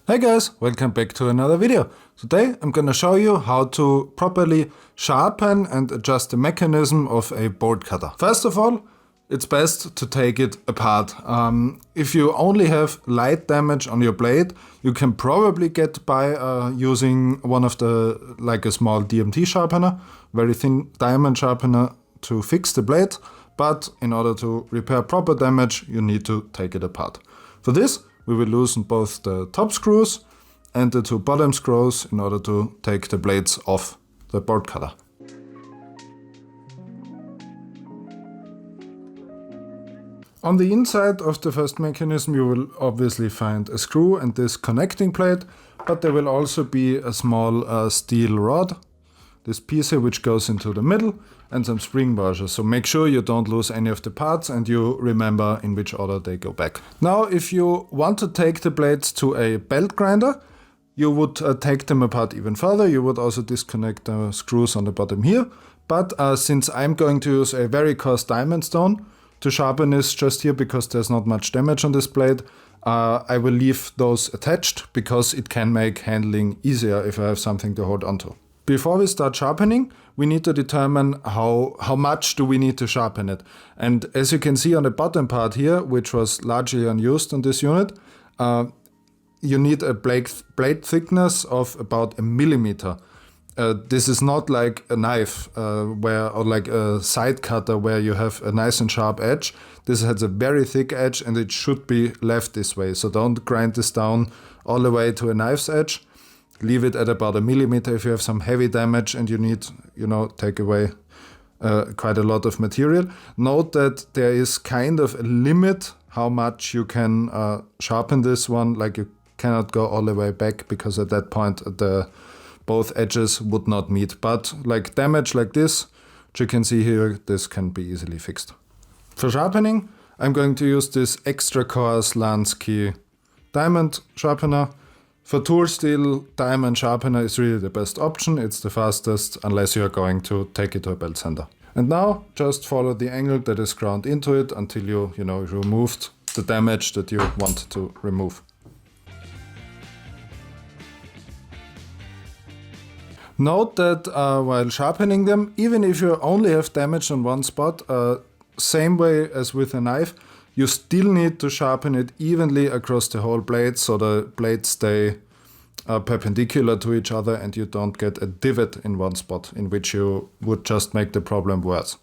Hey guys, welcome back to another video. Today I'm gonna show you how to properly sharpen and adjust the mechanism of a bolt cutter. First of all, it's best to take it apart. If you only have light damage on your blade, you can probably get by using one of the, like a small DMT sharpener, very thin diamond sharpener to fix the blade. But in order to repair proper damage, you need to take it apart. For this, we will loosen both the top screws and the two bottom screws in order to take the blades off the bolt cutter. On the inside of the first mechanism you will obviously find a screw and this connecting plate, but there will also be a small steel rod, this piece here which goes into the middle, and some spring washers. So make sure you don't lose any of the parts and you remember in which order they go back. Now if you want to take the blades to a belt grinder, you would take them apart even further. You would also disconnect the screws on the bottom here. But since I'm going to use a very coarse diamond stone to sharpen this just here because there's not much damage on this blade, I will leave those attached because it can make handling easier if I have something to hold onto. Before we start sharpening, we need to determine how much do we need to sharpen it. And as you can see on the bottom part here, which was largely unused on this unit, you need a blade thickness of about 1 millimeter. This is not like a knife or like a side cutter where you have a nice and sharp edge. This has a very thick edge and it should be left this way. So don't grind this down all the way to a knife's edge. Leave it at about 1 millimeter if you have some heavy damage and you need, take away quite a lot of material. Note that there is kind of a limit how much you can sharpen this one. Like you cannot go all the way back because at that point both edges would not meet. But like damage like this, which you can see here, this can be easily fixed. For sharpening, I'm going to use this extra coarse Lansky diamond sharpener. For tool steel, diamond sharpener is really the best option. It's the fastest unless you are going to take it to a belt sander. And now just follow the angle that is ground into it until you removed the damage that you want to remove. Note that while sharpening them, even if you only have damage on one spot, same way as with a knife, you still need to sharpen it evenly across the whole blade so the blades stay perpendicular to each other and you don't get a divot in one spot in which you would just make the problem worse.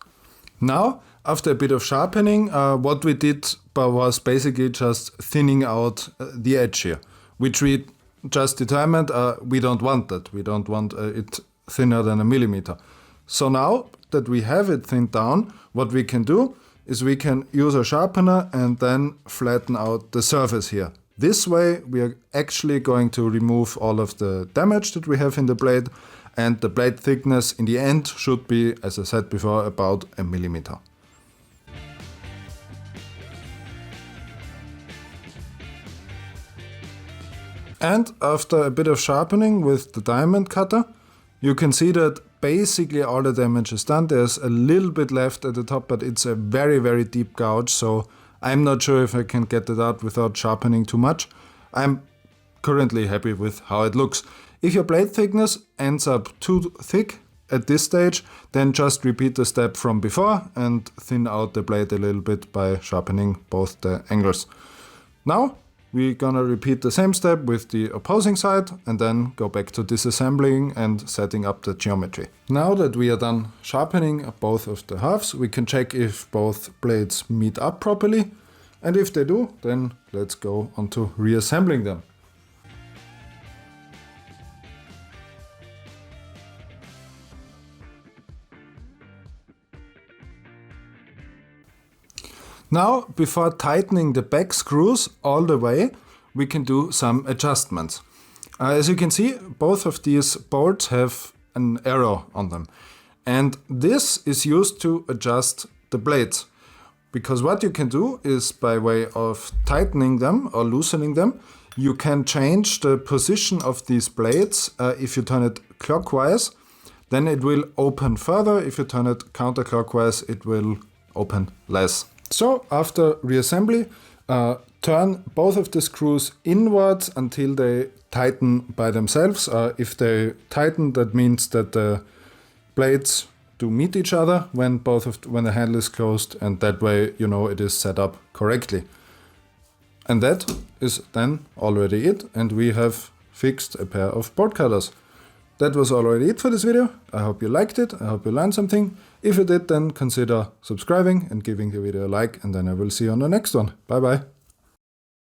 Now, after a bit of sharpening, what we did was basically just thinning out the edge here, which we just determined we don't want that. We don't want it thinner than 1 millimeter. So now that we have it thinned down, what we can do is we can use a sharpener and then flatten out the surface here. This way we are actually going to remove all of the damage that we have in the blade, and the blade thickness in the end should be, as I said before, about 1 millimeter. And after a bit of sharpening with the diamond cutter, you can see that basically all the damage is done. There's a little bit left at the top, but it's a very, very deep gouge, so I'm not sure if I can get it out without sharpening too much. I'm currently happy with how it looks. If your blade thickness ends up too thick at this stage, then just repeat the step from before and thin out the blade a little bit by sharpening both the angles. Now, we're gonna repeat the same step with the opposing side and then go back to disassembling and setting up the geometry. Now that we are done sharpening both of the halves, we can check if both blades meet up properly. And if they do, then let's go on to reassembling them. Now, before tightening the back screws all the way, we can do some adjustments. As you can see, both of these bolts have an arrow on them. And this is used to adjust the blades. Because what you can do is by way of tightening them or loosening them, you can change the position of these blades. If you turn it clockwise, then it will open further. If you turn it counterclockwise, it will open less. So after reassembly, turn both of the screws inwards until they tighten by themselves. If they tighten, that means that the blades do meet each other when the handle is closed, and that way you know it is set up correctly. And that is then already it, and we have fixed a pair of bolt cutters. That was already it for this video. I hope you liked it. I hope you learned something. If you did, then consider subscribing and giving the video a like, and then I will see you on the next one. Bye bye.